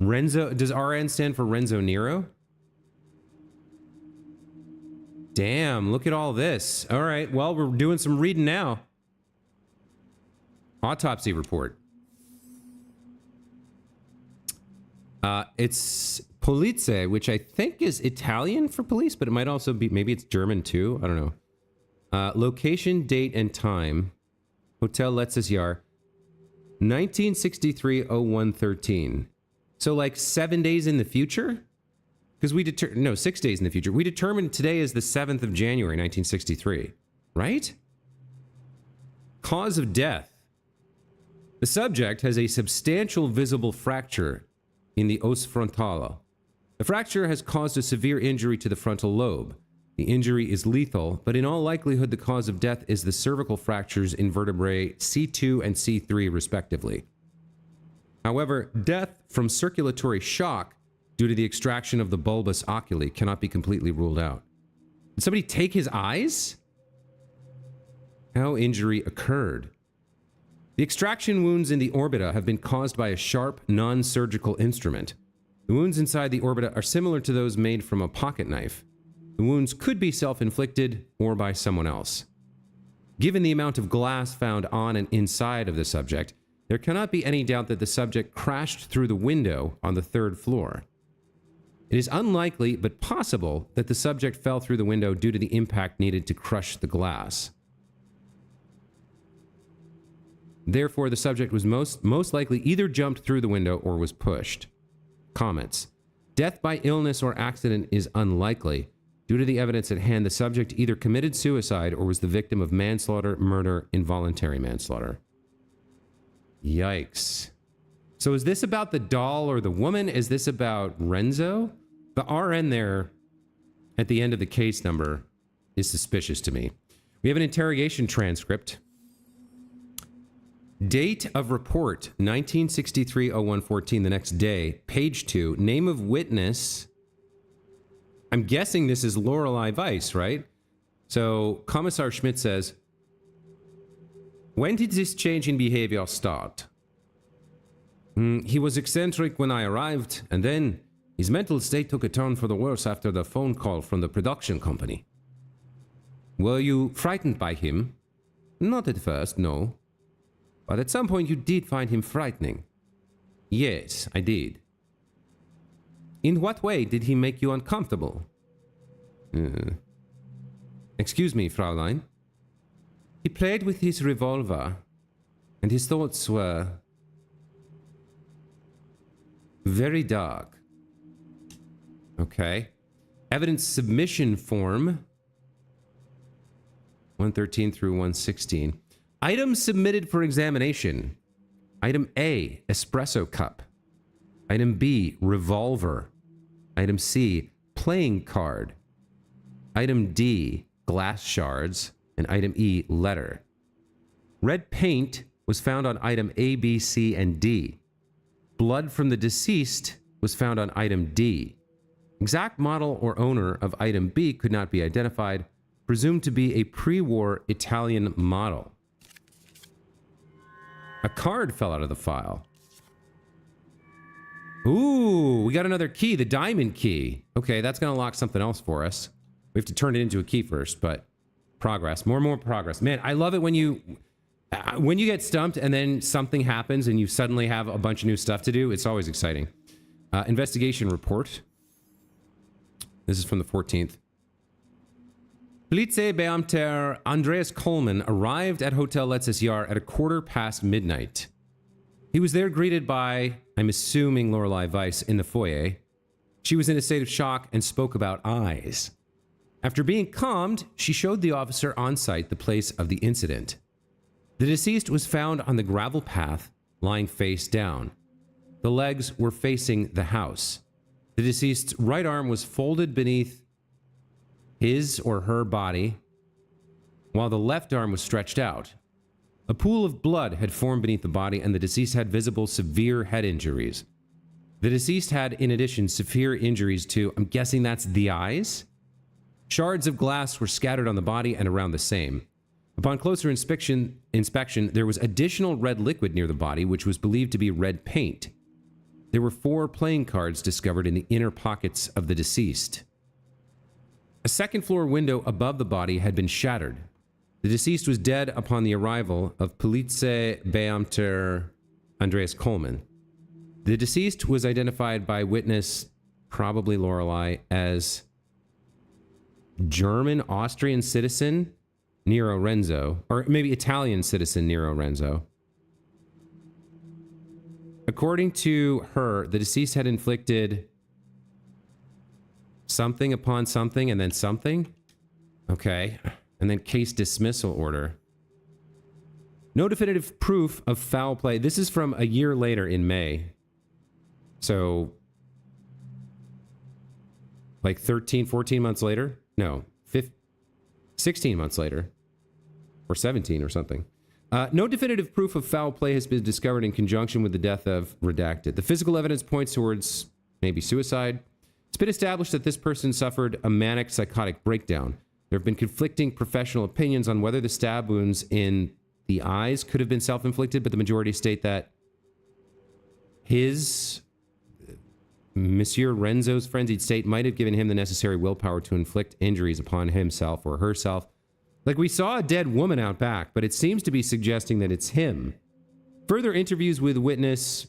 Renzo, does RN stand for Renzo Nero? Damn, look at all this. All right, well, we're doing some reading now. Autopsy report. It's Police, which I think is Italian for police, but it might also be, maybe it's German too. I don't know. Location, date, and time. Hotel Letzes Jahr. 1963-01-13. So like 7 days in the future? Because we no, 6 days in the future. We determined today is the 7th of January, 1963. Right? Cause of death. The subject has a substantial visible fracture in the os frontale. The fracture has caused a severe injury to the frontal lobe. The injury is lethal, but in all likelihood the cause of death is the cervical fractures in vertebrae C2 and C3 respectively. However, death from circulatory shock due to the extraction of the bulbus oculi cannot be completely ruled out. Did somebody take his eyes? How injury occurred. The extraction wounds in the orbita have been caused by a sharp, non-surgical instrument. The wounds inside the orbita are similar to those made from a pocket knife. The wounds could be self-inflicted or by someone else. Given the amount of glass found on and inside of the subject, there cannot be any doubt that the subject crashed through the window on the 3rd floor. It is unlikely, but possible, that the subject fell through the window due to the impact needed to crush the glass. Therefore, the subject was most likely either jumped through the window or was pushed. Comments. Death by illness or accident is unlikely. Due to the evidence at hand, the subject either committed suicide or was the victim of manslaughter, murder, involuntary manslaughter. Yikes. So is this about the doll or the woman? Is this about Renzo? The RN there at the end of the case number is suspicious to me. We have an interrogation transcript. Date of report, 1963-01-14, the next day. Page 2, name of witness. I'm guessing this is Lorelei Weiss, right? So, Commissar Schmidt says, when did this change in behavior start? He was eccentric when I arrived, and then his mental state took a turn for the worse after the phone call from the production company. Were you frightened by him? Not at first, no. But at some point you did find him frightening. Yes, I did. In what way did he make you uncomfortable? Excuse me, Fraulein. He played with his revolver, and his thoughts were very dark. Okay. Evidence submission form 113 through 116. Items submitted for examination. Item A, espresso cup. Item B, revolver. Item C, playing card. Item D, glass shards. And item E, letter. Red paint was found on item A, B, C, and D. Blood from the deceased was found on item D. Exact model or owner of item B could not be identified, presumed to be a pre-war Italian model. A card fell out of the file. Ooh, we got another key, the diamond key. Okay, that's going to lock something else for us. We have to turn it into a key first, but progress, more and more progress. Man, I love it when you get stumped and then something happens and you suddenly have a bunch of new stuff to do. It's always exciting. Investigation report. This is from the 14th. Polizeibeamter Andreas Coleman arrived at Hotel Letzes Jahr at midnight. Midnight. He was there greeted by, I'm assuming, Lorelei Weiss in the foyer. She was in a state of shock and spoke about eyes. After being calmed, she showed the officer on site the place of the incident. The deceased was found on the gravel path, lying face down. The legs were facing the house. The deceased's right arm was folded beneath his or her body, while the left arm was stretched out. A pool of blood had formed beneath the body, and the deceased had visible severe head injuries. The deceased had, in addition, severe injuries to, I'm guessing that's the eyes? Shards of glass were scattered on the body and around the same. Upon closer inspection, there was additional red liquid near the body, which was believed to be red paint. There were 4 playing cards discovered in the inner pockets of the deceased. A second-floor window above the body had been shattered. The deceased was dead upon the arrival of Polizeibeamter Andreas Coleman. The deceased was identified by witness, probably Lorelei, as German-Austrian citizen Nero Renzo, or maybe Italian citizen Nero Renzo. According to her, the deceased had inflicted something upon something and then something. Okay. And then case dismissal order. No definitive proof of foul play. This is from a year later in May. So, like 13, 14 months later? No, 16 months later. Or 17 or something. No definitive proof of foul play has been discovered in conjunction with the death of redacted. The physical evidence points towards maybe suicide. It's been established that this person suffered a manic psychotic breakdown. There have been conflicting professional opinions on whether the stab wounds in the eyes could have been self-inflicted, but the majority state that his, Monsieur Renzo's frenzied state might have given him the necessary willpower to inflict injuries upon himself or herself. Like, we saw a dead woman out back, but it seems to be suggesting that it's him. Further interviews with witness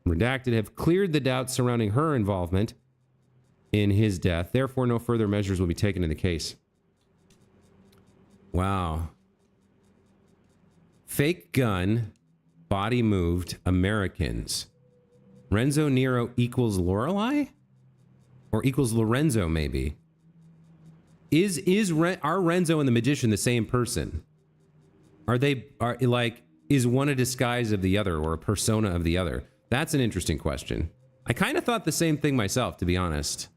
redacted have cleared the doubts surrounding her involvement in his death. Therefore, no further measures will be taken in the case. Wow. Fake gun, body moved, Americans. Renzo Nero equals Lorelei? Or equals Lorenzo, maybe? Is our Renzo and the magician the same person? Is one a disguise of the other or a persona of the other? That's an interesting question. I kind of thought the same thing myself, to be honest.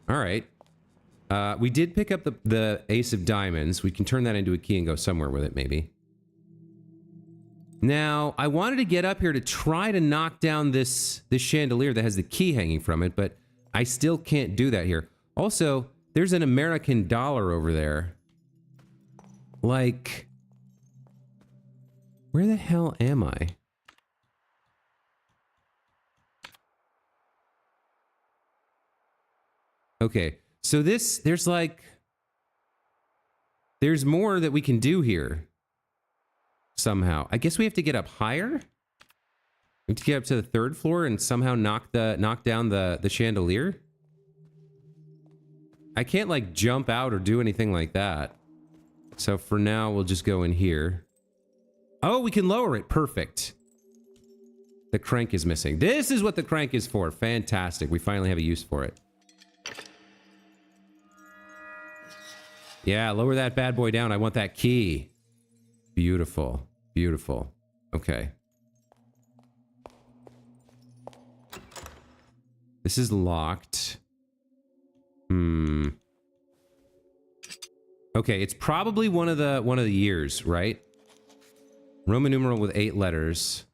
All right. We did pick up the ace of diamonds. We can turn that into a key and go somewhere with it, maybe. Now, I wanted to get up here to try to knock down this chandelier that has the key hanging from it, but I still can't do that here. Also, there's an American dollar over there. Like, where the hell am I? Okay, so there's more that we can do here. somehow. I guess we have to get up higher. We have to get up to the 3rd floor and somehow knock down the chandelier. I can't like jump out or do anything like that. So for now, we'll just go in here. Oh, we can lower it. Perfect. The crank is missing. This is what the crank is for. Fantastic. We finally have a use for it. Yeah, lower that bad boy down. I want that key. Beautiful. Beautiful. Okay. This is locked. Okay, it's probably one of the years, right? Roman numeral with 8 letters.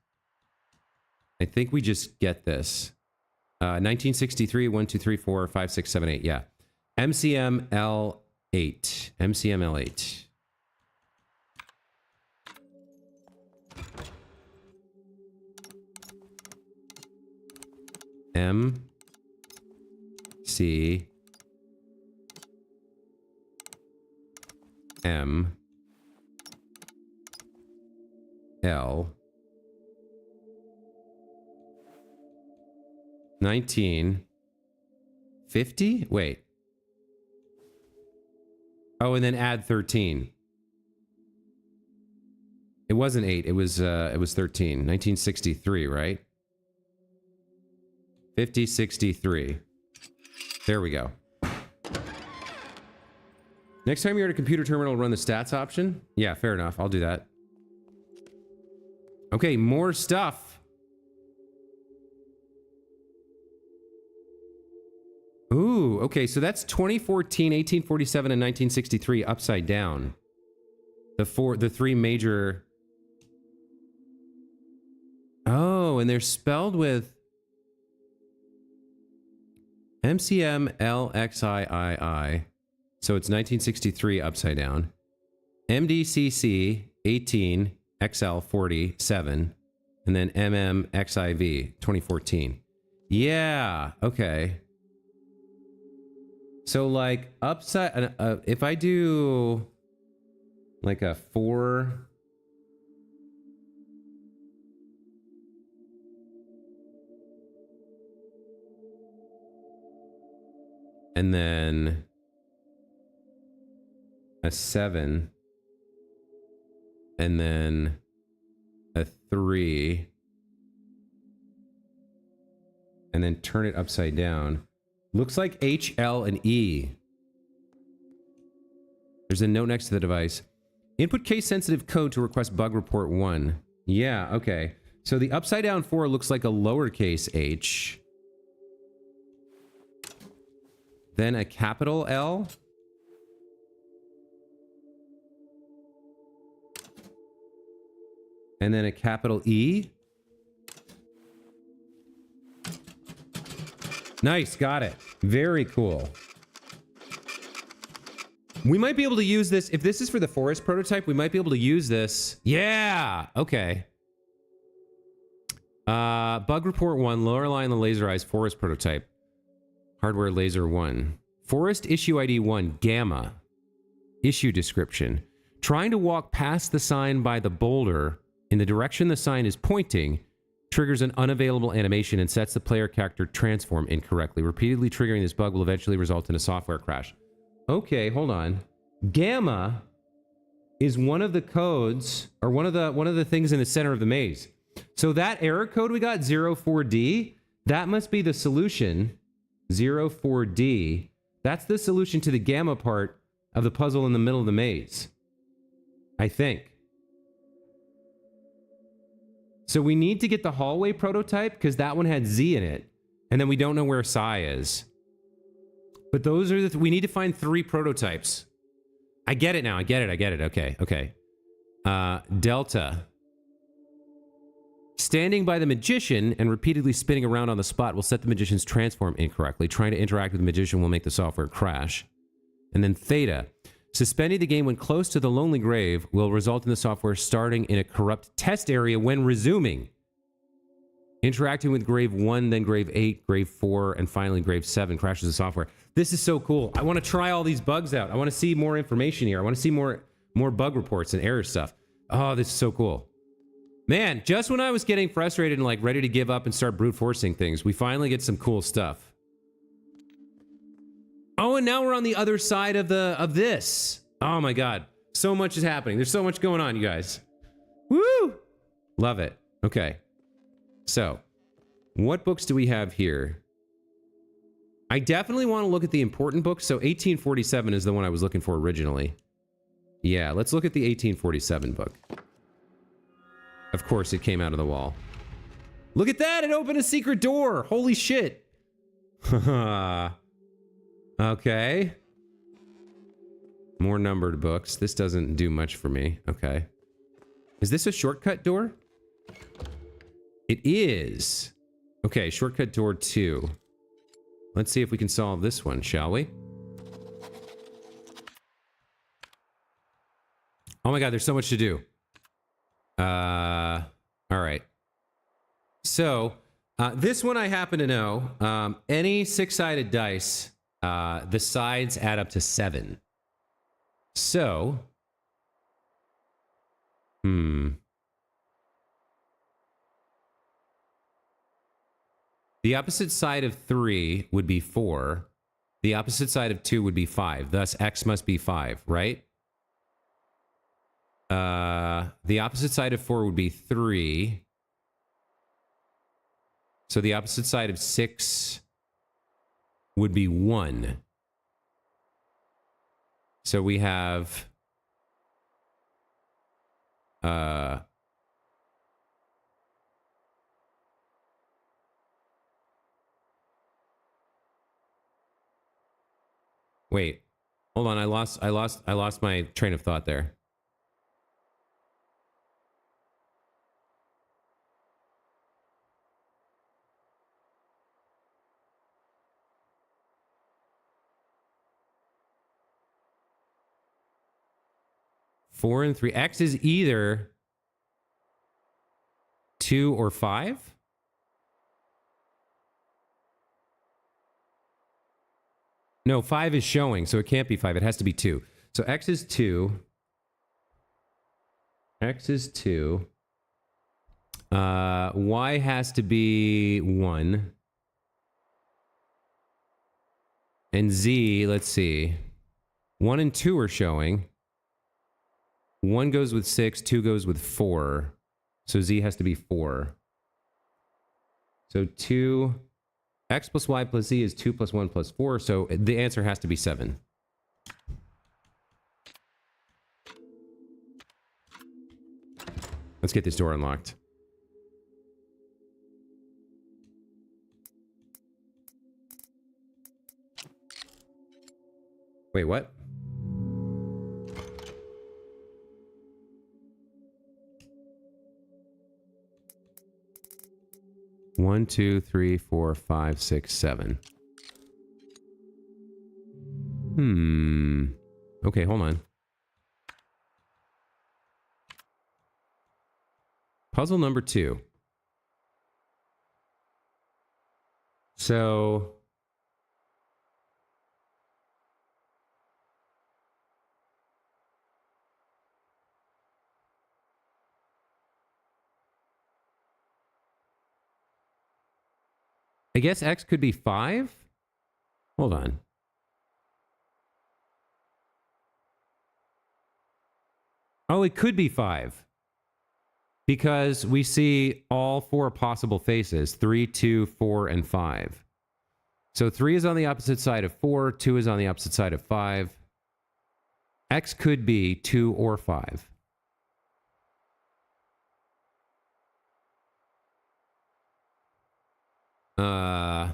I think we just get this. 1963, 1, 2, 3, 4, 5, 6, 7, 8. Yeah. MCML8. MCML8. M C M L 1950? Wait. Oh, and then add 13. It wasn't 8, it was 13. 1963, right? 5063. There we go. Next time you're at a computer terminal, run the stats option. Yeah, fair enough. I'll do that. Okay, more stuff. Ooh, okay, so that's 2014, 1847, and 1963 upside down. The 3 major... Oh, and they're spelled with... MCMLXIII. So it's 1963 upside down. MDCC 18 XL 47. And then MMXIV 2014. Yeah, okay. So like upside, if I do like a 4... And then a 7. And then a 3. And then turn it upside down. Looks like H, L, and E. There's a note next to the device. Input case-sensitive code to request bug report 1. Yeah, okay. So the upside down 4 looks like a lowercase h. Then a capital L. And then a capital E. Nice, got it. Very cool. We might be able to use this. If this is for the forest prototype, we might be able to use this. Yeah, okay. Bug report 1, Lorelei and the laser eyes forest prototype. Hardware laser 1. Forest issue ID 1, gamma. Issue description. Trying to walk past the sign by the boulder in the direction the sign is pointing triggers an unavailable animation and sets the player character transform incorrectly. Repeatedly triggering this bug will eventually result in a software crash. Okay, hold on. Gamma is one of the codes, or one of the things in the center of the maze. So that error code we got, 04D, that must be the solution. 04D. That's the solution to the gamma part of the puzzle in the middle of the maze. I think. So we need to get the hallway prototype because that one had Z in it. And then we don't know where Psi is. But those are the... we need to find 3 prototypes. I get it now. I get it. Okay, okay. Delta. Standing by the magician and repeatedly spinning around on the spot will set the magician's transform incorrectly. Trying to interact with the magician will make the software crash. And then theta. Suspending the game when close to the lonely grave will result in the software starting in a corrupt test area when resuming. Interacting with grave 1, then grave 8, grave 4, and finally grave 7 crashes the software. This is so cool. I want to try all these bugs out. I want to see more information here. I want to see more bug reports and error stuff. Oh, this is so cool. Man, just when I was getting frustrated and like ready to give up and start brute forcing things, we finally get some cool stuff. Oh, and now we're on the other side of this. Oh my god. So much is happening. There's so much going on, you guys. Woo! Love it. Okay. So, what books do we have here? I definitely want to look at the important books. So 1847 is the one I was looking for originally. Yeah, let's look at the 1847 book. Of course, it came out of the wall. Look at that! It opened a secret door! Holy shit! Okay. More numbered books. This doesn't do much for me. Okay. Is this a shortcut door? It is. Okay, shortcut door 2. Let's see if we can solve this one, shall we? Oh my god, there's so much to do. Alright. So, this one I happen to know. Any 6-sided dice, the sides add up to 7. So... The opposite side of 3 would be 4. The opposite side of 2 would be 5. Thus, x must be 5, right? The opposite side of 4 would be 3. So the opposite side of 6 would be 1. So we have... Wait, hold on. I lost my train of thought there. Four and 3. X is either 2 or 5. No, 5 is showing, so it can't be 5. It has to be 2. So X is 2. X is 2. Y has to be 1. And Z, let's see. 1 and 2 are showing. 1 goes with 6, 2 goes with 4. So Z has to be 4. So 2... X plus Y plus Z is 2 plus 1 plus 4, so the answer has to be 7. Let's get this door unlocked. Wait, what? One, 2, 3, 4, 5, 6, 7. Okay, hold on. Puzzle number 2. So... I guess X could be 5? Hold on. Oh, it could be 5. Because we see all 4 possible faces. 3, 2, 4, and 5. So 3 is on the opposite side of 4. 2 is on the opposite side of 5. X could be 2 or 5. Uh,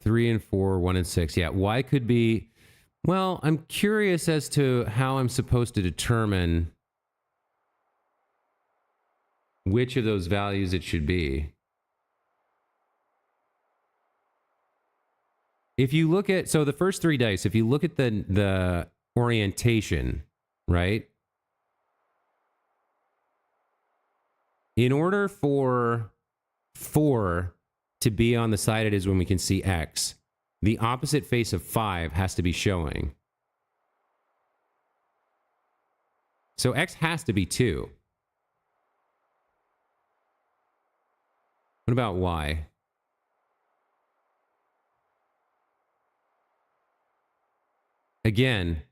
3 and 4, 1 and 6. Yeah, Y could be... Well, I'm curious as to how I'm supposed to determine which of those values it should be. If you look at... So the first 3 dice, if you look at the orientation, right? In order for 4 to be on the side it is when we can see X, the opposite face of 5 has to be showing. So X has to be 2. What about Y? Again,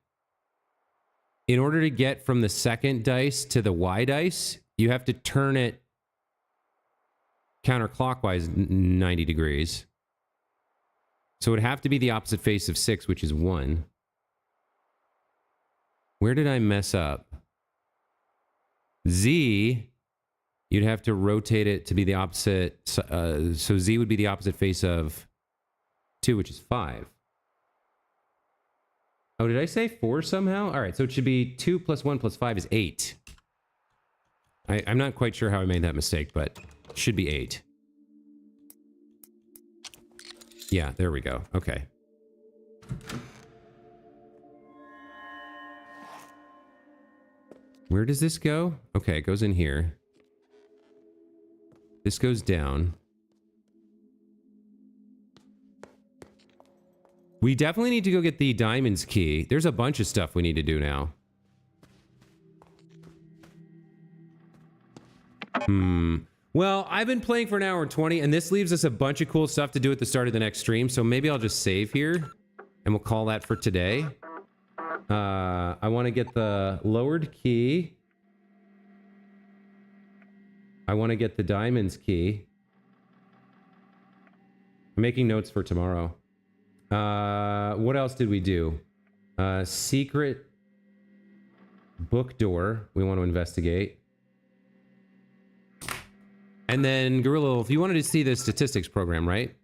in order to get from the second dice to the Y dice, you have to turn it counterclockwise 90 degrees. So it would have to be the opposite face of 6, which is 1. Where did I mess up? Z, you'd have to rotate it to be the opposite. So Z would be the opposite face of 2, which is 5. Oh, did I say 4 somehow? All right, so it should be 2 plus 1 plus 5 is 8. I'm not quite sure how I made that mistake, but it should be 8. Yeah, there we go. Okay. Where does this go? Okay, it goes in here. This goes down. We definitely need to go get the diamonds key. There's a bunch of stuff we need to do now. Well, I've been playing for an hour and 20, and this leaves us a bunch of cool stuff to do at the start of the next stream, so maybe I'll just save here, and we'll call that for today. I want to get the lowered key. I want to get the diamonds key. I'm making notes for tomorrow. What else did we do? Secret book door we want to investigate. And then, Gorilla, if you wanted to see the statistics program, right?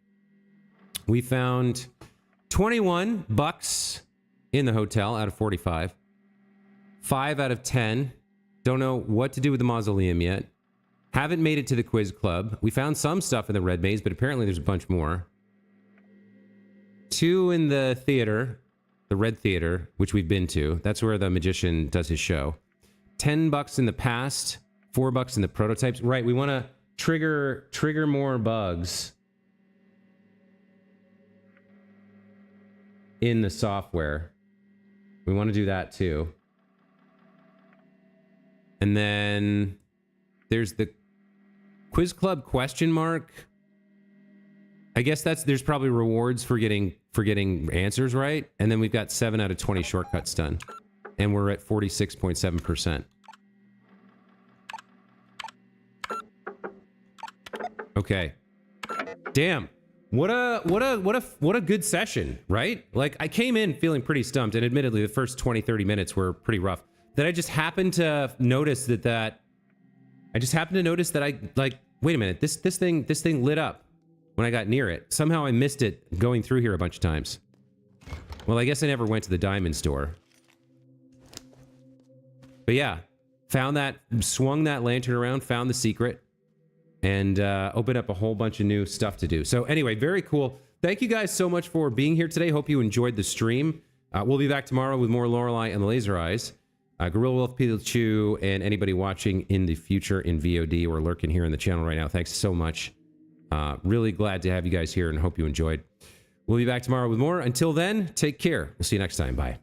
We found 21 bucks in the hotel out of 45. 5 out of 10. Don't know what to do with the mausoleum yet. Haven't made it to the quiz club. We found some stuff in the red maze, but apparently there's a bunch more. 2 in the theater, the red theater, which we've been to. That's where the magician does his show. 10 bucks in the past. 4 bucks in the prototypes. Right, we want to trigger more bugs in the software. We want to do that too. And then there's the quiz club question mark. I guess there's probably rewards for getting answers right. And then we've got 7 out of 20 shortcuts done. And we're at 46.7%. Okay. Damn. What a good session, right? Like, I came in feeling pretty stumped, and admittedly the first 20-30 minutes were pretty rough. Then I just happened to notice that I like, wait a minute, this thing lit up when I got near it. Somehow I missed it going through here a bunch of times. Well, I guess I never went to the diamond store. But yeah, found that, swung that lantern around, found the secret. And open up a whole bunch of new stuff to do. So anyway, very cool. Thank you guys so much for being here today. Hope you enjoyed the stream. We'll be back tomorrow with more Lorelei and the Laser Eyes. Gorilla Wolf, Pikachu, and anybody watching in the future in VOD or lurking here in the channel right now, thanks so much. Really glad to have you guys here and hope you enjoyed. We'll be back tomorrow with more. Until then, take care. We'll see you next time. Bye.